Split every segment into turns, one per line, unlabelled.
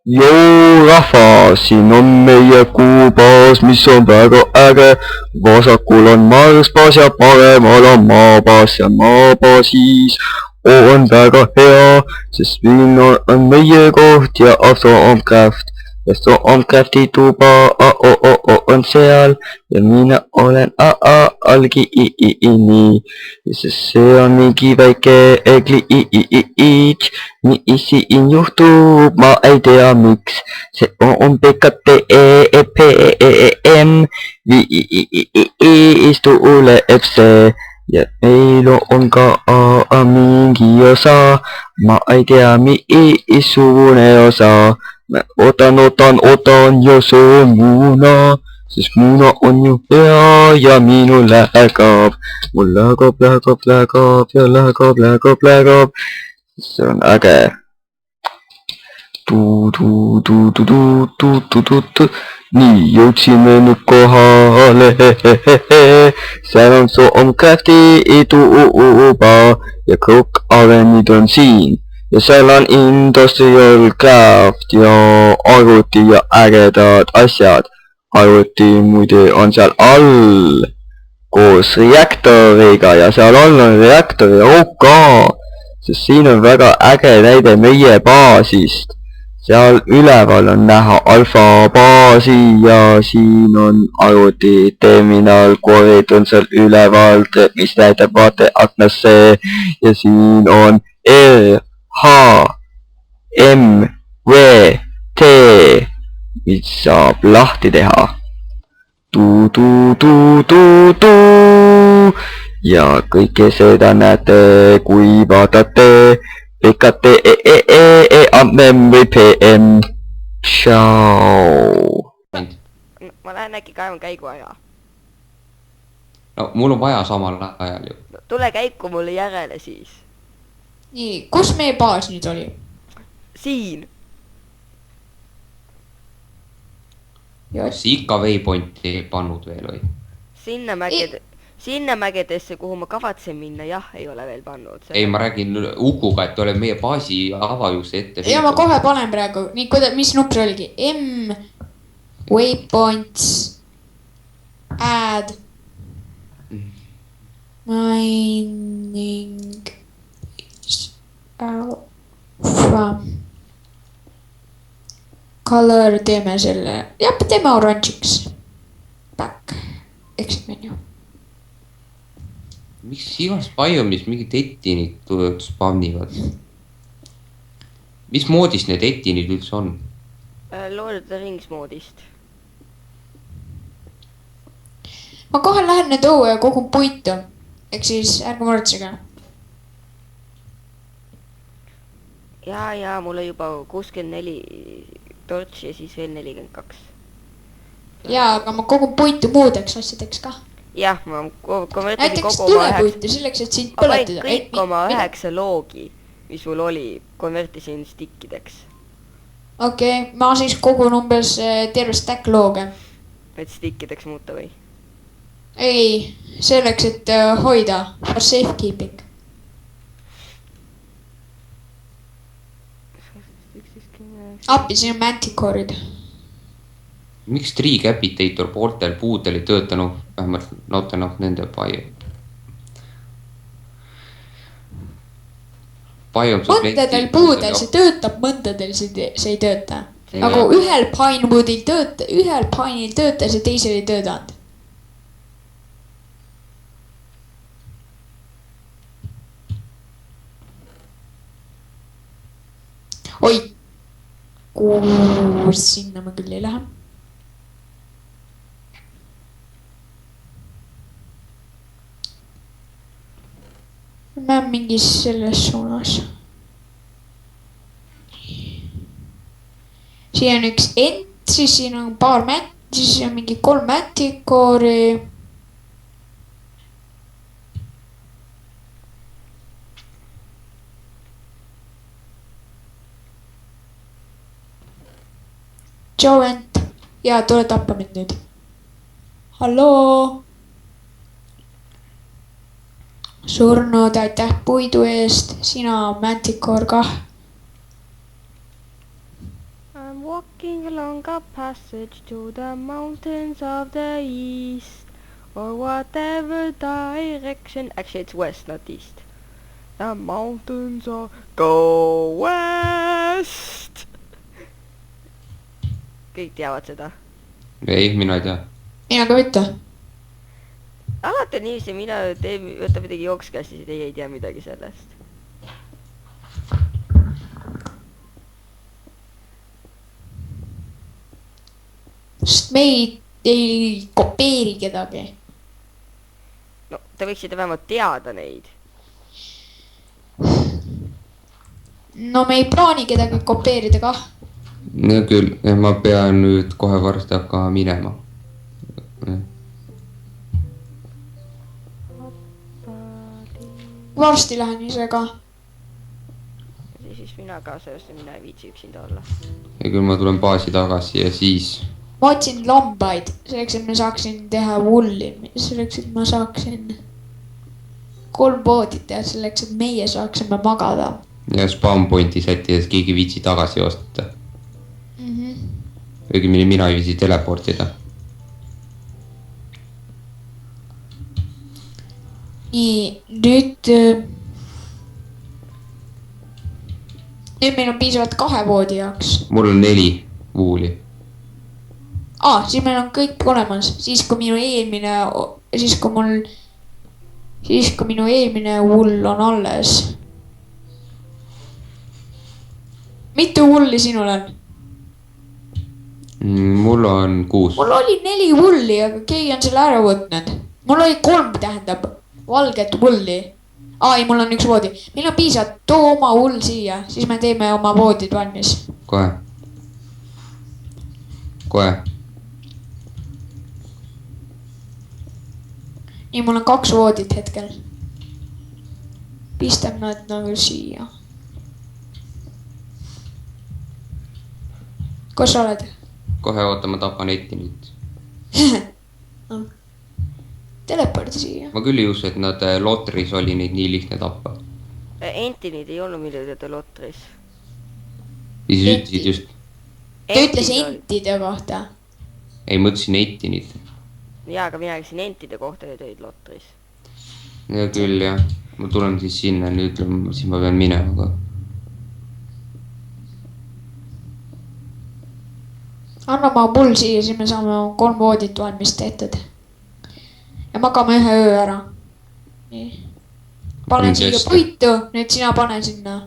Joo rahvas, siin on meie kuubaas, mis on väga äge. Vasakul on Marsbaas ja paremal on Maabaas ja Maabaasis on väga hea, sest siin on meie koht ja Aso on Craft. Ja Stormcrafti tuba on seal ja mina olen algi nii, sest see on mingi väike glitch, mis siin juhtub, ma ei tea miks, see on PKTEPM, viis tuleb see ja meil on ka mingi osa, ma ei tea missugune osa. Mä otan ja se on muuna, sest muuna on ju hea ja minul läheb. Mul läheb ja läheb. See on äge. Nii, jõudsime nüüd kohale. Seal on Stormcrafti tuba ja kõik arenid on siin. Ja seal on Industrial Craft ja arvuti ja ägedad asjad. Arvuti muide on seal all koos reaktoriga ja seal all on reaktori OK, sest siin on väga äge näide meie baasist. Seal üleval on näha alfa baasi ja siin on arvuti terminal, korid on seal üleval, mis näitab vaateaknasse ja siin on HMVT, mis saab lahti teha. Ja kõike seda näete, kui vaatate PKTEPM. Tšau.
Ma lähen äkki kaevan käiguaja.
No mul on vaja samal ajal ju.
Tule käiku mulle järele siis.
Nii, kus meie baas nüüd oli?
Siin.
Kas ikka waypointi ei pannud veel või?
Sinna mägedesse, kuhu ma kavatsen minna, jah, ei ole veel pannud.
Ei, ma räägin Ukuga, et ole meie baasi avajuuse ette.
Ja ma kohe panen praegu. Nii, mis nupp see oligi? M, waypoints, add, mining, alpha, color, teeme selle, jah, teeme oranžiks. Back, exit menu.
Miks igas biomis mingid ettinid spavnivad? Mis moodis need ettinid üldse on?
Lord of the Rings moodist.
Ma kohe lähen nüüd õue ja kogun puitu. Ehk siis ärge muretsege.
Ja mul on juba 64 tortsi ja siis veel 42.
Jaa, aga ma kogun puitu muudeks asjadeks ka.
Jah, ma konvertisin
näiteks tulepuitu selleks, et sind põletada.
Kõik oma 9 loogi, mis mul oli, konvertisin stikkideks.
Okei, ma siis kogun umbes terve stack looge.
Et stikkideks muuta või?
Ei, selleks, et hoida. For safekeeping. Appi, siin on manticore'id.
Miks Tree Capitator pooltel puudel ei töötanud, vähemalt nende bio?
Mõndadel puudel see töötab, mõndadel see ei tööta. Nagu ühel Pinewoodil töötas ja teisel ei töötanud. Oi, kus sinna ma küll ei lähe. Ma olen mingis selles suunas. Siin on üks ent, siis siin on paar mätt, siis on mingi 3 mättikoori. Joe ent. Ja tule tappa mind nüüd. Halloo. Surnud, aitäh puidu eest, sina manticore kah.
I'm walking along a passage to the mountains of the east, or whatever direction. Actually, it's west, not east. The mountains of go west. Kõik teavad seda.
ei , mina ei tea .
mina ka mitte .
Alati on niiviisi, mina võtan midagi jookskastis ja teie ei tea midagi sellest.
sest me ei kopeeri kedagi .
No, te võiksite vähemalt teada neid.
no me ei plaani kedagi kopeerida kah .
no küll , ma pean nüüd kohe varsti hakkama minema .
varsti lähen ise ka .
Siis mina ka, sellest mina ei viitsi üksinda olla.
ja küll ma tulen baasi tagasi ja siis
ma otsin lambaid , selleks , et ma saaksin teha vulli , selleks , et ma saaksin 3 voodit teha , selleks , et meie saaksime magada
ja spam pointi sättides keegi ei viitsi tagasi osteta .
mm . -hmm.
õigemini mina ei viitsi teleportida .
nii , nüüd meil on piisavalt 2 voodi jaoks .
mul on 4 vuuli .
Siis meil on kõik olemas , siis kui minu eelmine , siis kui minu eelmine hull on alles . mitu hulli sinul on ?
mul on 6 .
mul oli 4 hulli , aga keegi on selle ära võtnud . mul oli 3 , tähendab , valget hulli . ei , mul on 1 voodi . meil on piisavalt , too oma hull siia , siis me teeme oma voodid valmis .
kohe . kohe .
nii , mul on 2 voodit hetkel . pistame nad nagu siia . kus sa oled ?
kohe oota , ma tapan Ettinit .
telepordi siia .
ma küll ei usu , et nad lotris oli neid nii lihtne tappa .
Entinid ei olnud mille teada lotris.
ja siis ütlesid just ,
ta ütles entide kohta .
ei mõtlesin Ettinit .
jaa , aga mina käisin entide kohta ja tõid lotris.
ja küll jah , ma tulen siis sinna , nüüd siis ma pean minema ka .
anna oma pull siia , siis me saame 3 voodit valmis tehtud . ja magame 1 öö ära . nii . panen siia
Chesti.
puitu , nüüd sina pane sinna .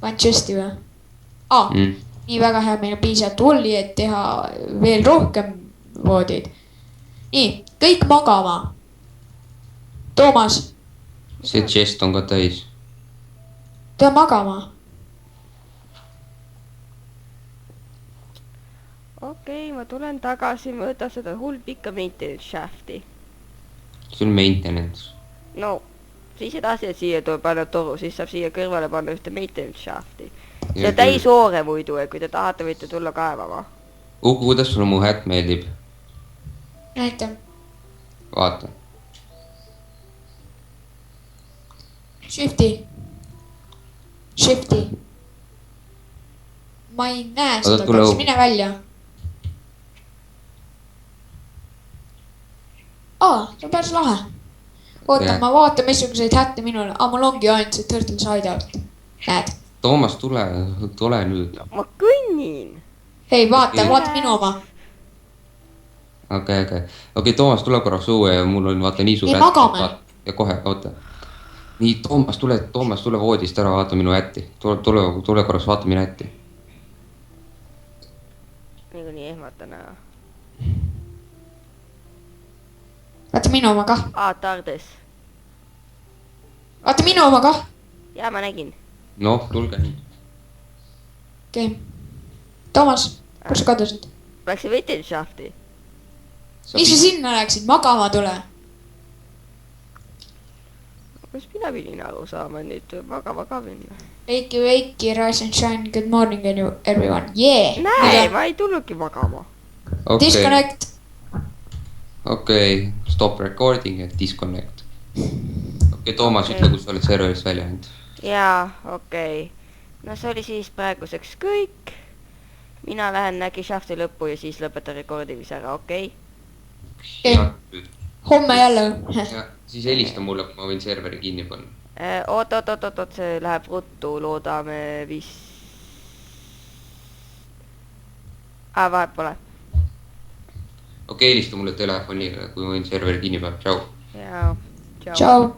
panen chest'i või ? nii väga hea , meil on piisavalt vulli , et teha veel rohkem voodid . nii , kõik magama . Toomas ,
see chest on ka täis .
tule magama .
okei, ma tulen tagasi mööda seda hull pikka maintenance shaft'i.
see on maintenance .
no siis edasi , et siia tuleb panna toru , siis saab siia kõrvale panna ühte maintenance shaft'i . see on täis oore muidu , et kui te tahate , võite tulla kaevama .
Uku , kuidas sulle mu hätt meeldib ?
näita .
vaata .
Shifty . Shifty . ma ei näe
Oota,
seda ,
tule
peaks
õue.
mine välja . see on päris lahe . oota
Jah. ,
ma vaatan , missuguseid hätte minul , mul ongi ainult see Turtles Hideout . näed ,
Toomas , tule nüüd .
ma kõnnin .
hei vaata ,
Okei.
vaata minu oma .
okei , Toomas , tule korraks õue ja mul on vaata nii suur
Ei, magame.
ja kohe , oota . nii , Toomas , tule voodist ära , vaata minu hätti . tule korraks , vaata minu hätti .
niikuinii ehmatan ära .
vaata minu oma kah ,
Tardes .
vaata minu oma kah .
jaa , ma nägin .
noh , tulge nüüd .
okei . Toomas , kus sa kadusid ?
Läksin maintenance shaft'i .
miks sa sinna läksid , magama tule .
kuidas mina pidin aru saama , nüüd magama ka minna .
Wakey , rise and shine , good morning everyone , yeah .
näe , ma ei tulnudki magama .
Disconnect .
okei , stop recording ja disconnect . okei , Toomas , ütle , kus sa oled serverist välja läinud .
jaa , okei . no see oli siis praeguseks kõik . mina lähen äkki Shafti lõppu ja siis lõpetan rekordimise ära, okei?
Homme jälle.
Siis helista mulle, kui ma võin serveri kinni panna.
Oot, see läheb ruttu, loodame vist. Vahet pole.
Okei, helista mulle telefoniga, kui ma võin serveri kinni panna. Tšau.
Jaa,
Tšau.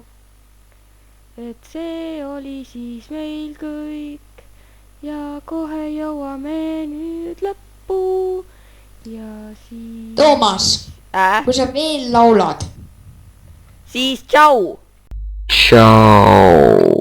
Et see oli siis meil kõik ja kohe jõuame nüüd lõppu ja siis...
Toomas, kui sa veel laulad.
Siis tšau!
Tšau.